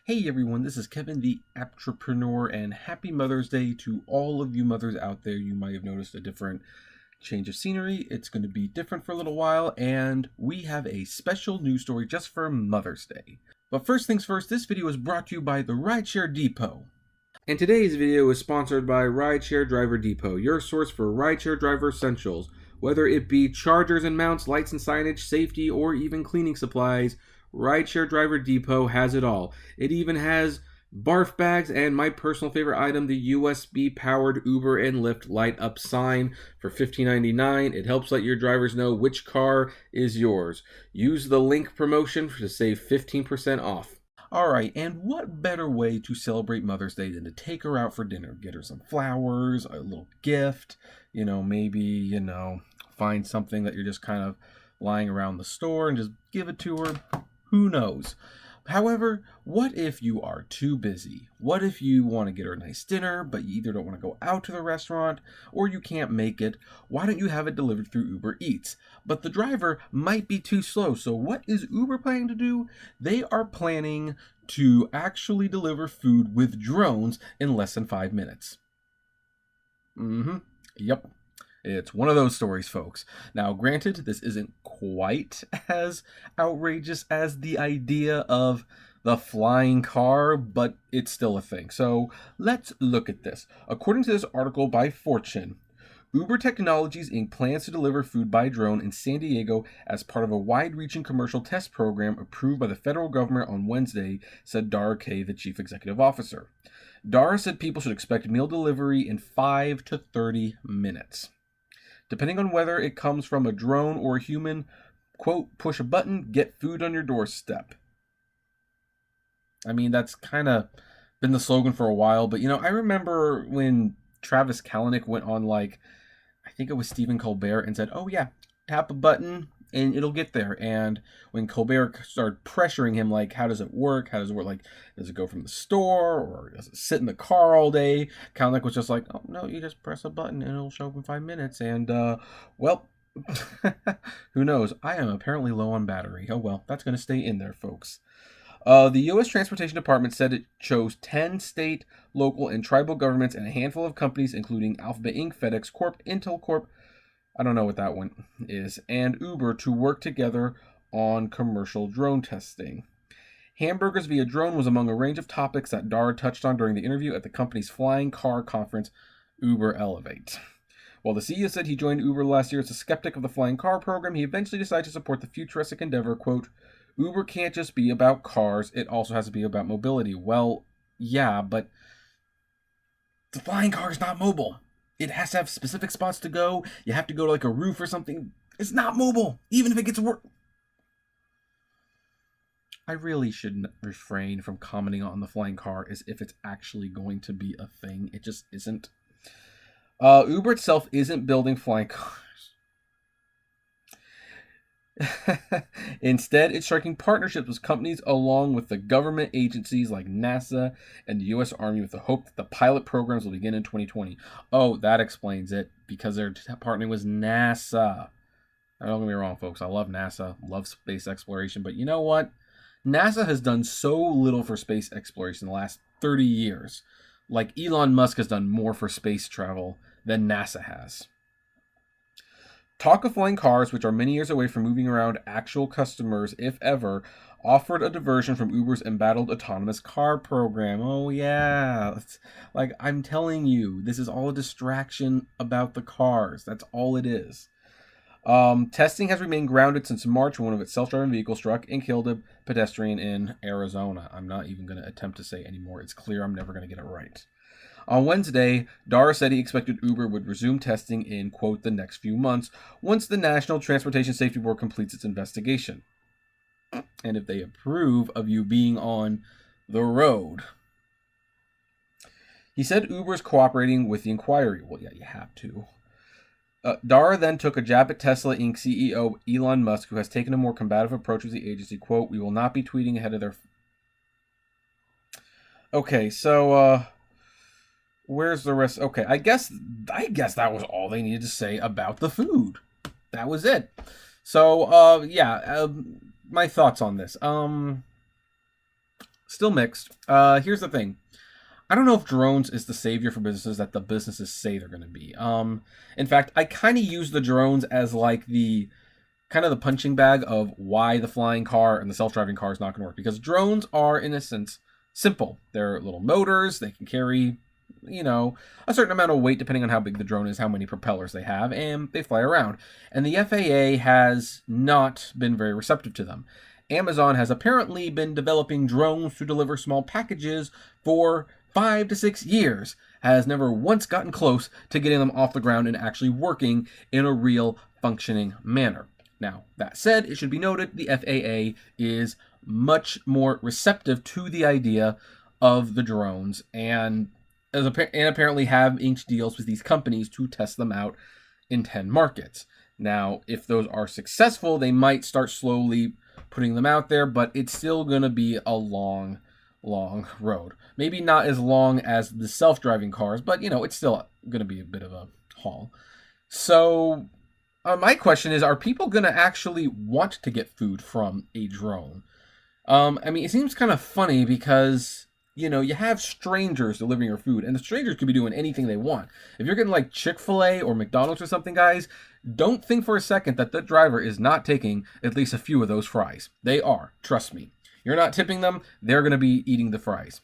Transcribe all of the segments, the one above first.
Hey everyone, this is Kevin the Entrepreneur, and happy Mother's Day to all of you mothers out there. You might have noticed a different change of scenery. It's going to be different for a little while, and we have a special news story just for Mother's Day. But first things first, this video is brought to you by the Rideshare Depot. And today's video is sponsored by Rideshare Driver Depot, your source for rideshare driver essentials. Whether it be chargers and mounts, lights and signage, safety, or even cleaning supplies, Rideshare Driver Depot has it all. It even has barf bags and my personal favorite item, the USB-powered Uber and Lyft light up sign for $15.99. It helps let your drivers know which car is yours. Use the link promotion to save 15% off. Alright, and what better way to celebrate Mother's Day than to take her out for dinner? Get her some flowers, a little gift, maybe, find something that you're just kind of lying around the store and just give it to her. Who knows? However, what if you are too busy? What if you want to get her a nice dinner, but you either don't want to go out to the restaurant or you can't make it? Why don't you have it delivered through Uber Eats? But the driver might be too slow. So what is Uber planning to do? They are planning to actually deliver food with drones in less than 5 minutes. Yep. It's one of those stories, folks. Now, granted, this isn't quite as outrageous as the idea of the flying car, but it's still a thing. So let's look at this. According to this article by Fortune, Uber Technologies Inc. plans to deliver food by drone in San Diego as part of a wide-reaching commercial test program approved by the federal government on Wednesday, said Dara K., the chief executive officer. Dara said people should expect meal delivery in 5 to 30 minutes. Depending on whether it comes from a drone or a human, quote, push a button, get food on your doorstep. I mean, that's kind of been the slogan for a while, but I remember when Travis Kalanick went on, I think it was Stephen Colbert, and said, oh yeah, tap a button and it'll get there. And when Colbert started pressuring him, how does it work? How does it work? Does it go from the store or does it sit in the car all day? Kalanick was just like, oh no, you just press a button and it'll show up in 5 minutes. And, well, who knows? I am apparently low on battery. Oh well, that's going to stay in there, folks. The U.S. Transportation Department said it chose 10 state, local, and tribal governments and a handful of companies, including Alphabet Inc., FedEx Corp., Intel Corp., I don't know what that one is, and Uber to work together on commercial drone testing. Hamburgers via drone was among a range of topics that Dara touched on during the interview at the company's flying car conference, Uber Elevate. While the CEO said he joined Uber last year as a skeptic of the flying car program, he eventually decided to support the futuristic endeavor, quote, Uber can't just be about cars, it also has to be about mobility. Well, yeah, but the flying car is not mobile. It has to have specific spots to go. You have to go to a roof or something. It's not mobile, even if it gets work. I really should refrain from commenting on the flying car as if it's actually going to be a thing. It just isn't. Uber itself isn't building flying cars. Instead, it's striking partnerships with companies along with the government agencies like NASA and the U.S. Army with the hope that the pilot programs will begin in 2020. Oh, that explains it, because they're partnering with NASA. Don't get me wrong, folks. I love NASA, love space exploration, but you know what? NASA has done so little for space exploration in the last 30 years. Elon Musk has done more for space travel than NASA has. Talk of flying cars, which are many years away from moving around actual customers, if ever, offered a diversion from Uber's embattled autonomous car program. Oh yeah, it's I'm telling you, this is all a distraction about the cars. That's all it is. Testing has remained grounded since March when one of its self-driving vehicles struck and killed a pedestrian in Arizona. I'm not even going to attempt to say anymore. It's clear I'm never going to get it right. On Wednesday, Dara said he expected Uber would resume testing in, quote, the next few months once the National Transportation Safety Board completes its investigation. And if they approve of you being on the road. He said Uber is cooperating with the inquiry. Well, yeah, you have to. Dara then took a jab at Tesla Inc. CEO Elon Musk, who has taken a more combative approach with the agency. Quote, we will not be tweeting ahead of their... Okay, so, where's the rest? Okay, I guess that was all they needed to say about the food. That was it. So, my thoughts on this. Still mixed. Here's the thing. I don't know if drones is the savior for businesses that the businesses say they're going to be. In fact, I kind of use the drones as like the kind of the punching bag of why the flying car and the self-driving car is not going to work. Because drones are, in a sense, simple. They're little motors. They can carry, a certain amount of weight depending on how big the drone is, how many propellers they have, and they fly around. And the FAA has not been very receptive to them. Amazon has apparently been developing drones to deliver small packages for 5 to 6 years, has never once gotten close to getting them off the ground and actually working in a real functioning manner. Now, that said, it should be noted the FAA is much more receptive to the idea of the drones and apparently have inked deals with these companies to test them out in 10 markets. Now, if those are successful, they might start slowly putting them out there, but it's still going to be a long road. Maybe not as long as the self-driving cars, but, it's still going to be a bit of a haul. So, my question is, are people going to actually want to get food from a drone? It seems kind of funny because, you have strangers delivering your food, and the strangers could be doing anything they want. If you're getting like Chick-fil-A or McDonald's or something, guys, don't think for a second that the driver is not taking at least a few of those fries. They are, trust me. You're not tipping them, they're going to be eating the fries.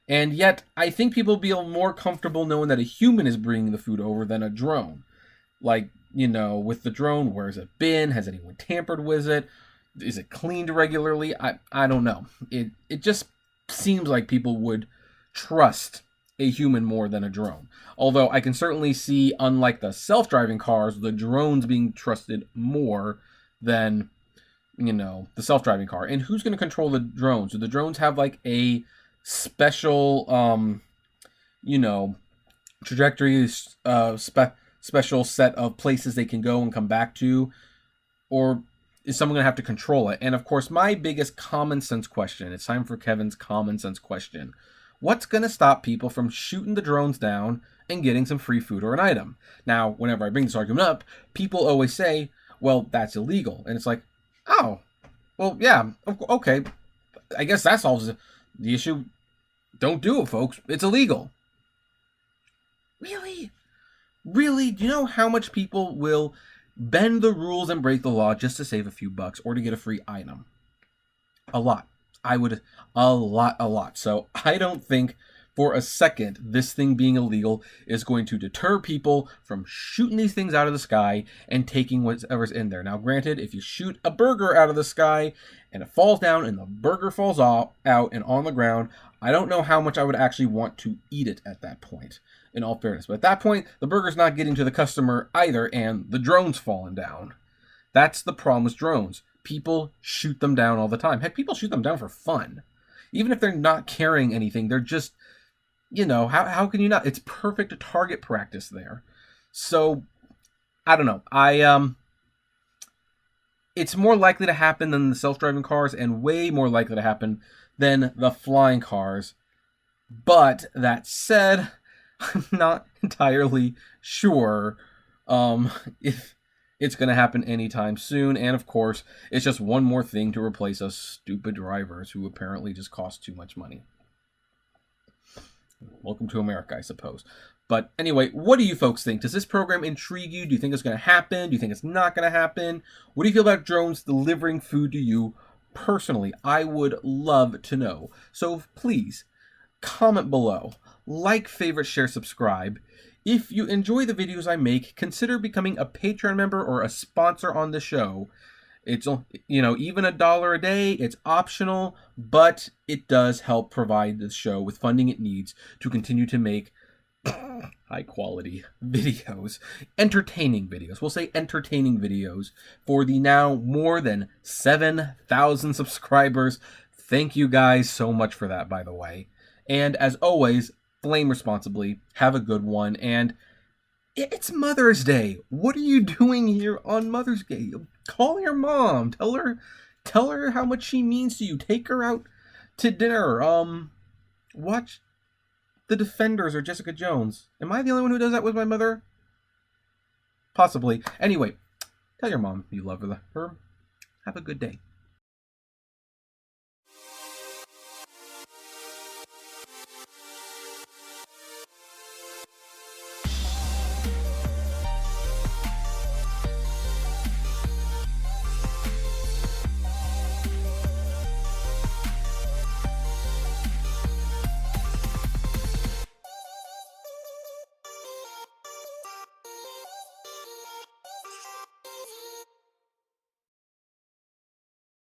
And yet, I think people feel more comfortable knowing that a human is bringing the food over than a drone. Like, with the drone, where's it been? Has anyone tampered with it? Is it cleaned regularly? I don't know. It just seems like people would trust a human more than a drone. Although I can certainly see, unlike the self-driving cars, the drones being trusted more than, the self-driving car. And who's going to control the drones? Do the drones have like a special, trajectory, special set of places they can go and come back to? Or is someone going to have to control it? And of course, my biggest common sense question, it's time for Kevin's common sense question. What's going to stop people from shooting the drones down and getting some free food or an item? Now, whenever I bring this argument up, people always say, well, that's illegal. And it's like, oh, well, yeah, okay. I guess that solves the issue. Don't do it, folks. It's illegal. Really? Really? Do you know how much people will bend the rules and break the law just to save a few bucks or to get a free item? A lot. A lot. So I don't think for a second this thing being illegal is going to deter people from shooting these things out of the sky and taking whatever's in there. Now, granted, if you shoot a burger out of the sky and it falls down and the burger falls out and on the ground, I don't know how much I would actually want to eat it at that point, in all fairness. But at that point, the burger's not getting to the customer either, and the drone's falling down. That's the problem with drones. People shoot them down all the time. Heck, people shoot them down for fun. Even if they're not carrying anything, they're just, how can you not? It's perfect target practice there. So, I don't know. It's more likely to happen than the self-driving cars and way more likely to happen than the flying cars. But that said, I'm not entirely sure if it's going to happen anytime soon. And of course, it's just one more thing to replace us stupid drivers who apparently just cost too much money. Welcome to America, I suppose. But anyway, what do you folks think? Does this program intrigue you? Do you think it's going to happen? Do you think it's not going to happen? What do you feel about drones delivering food to you personally? I would love to know. So please, comment below. Like, favorite, share, subscribe. If you enjoy the videos I make, consider becoming a Patreon member or a sponsor on the show. It's, even $1 a day, it's optional, but it does help provide the show with funding it needs to continue to make high quality videos, entertaining videos. We'll say entertaining videos for the now more than 7,000 subscribers. Thank you guys so much for that, by the way. And as always, flame responsibly, have a good one, and it's Mother's Day. What are you doing here on Mother's Day? Call your mom. Tell her how much she means to you. Take her out to dinner. Watch The Defenders or Jessica Jones. Am I the only one who does that with my mother? Possibly. Anyway, tell your mom you love her. Have a good day.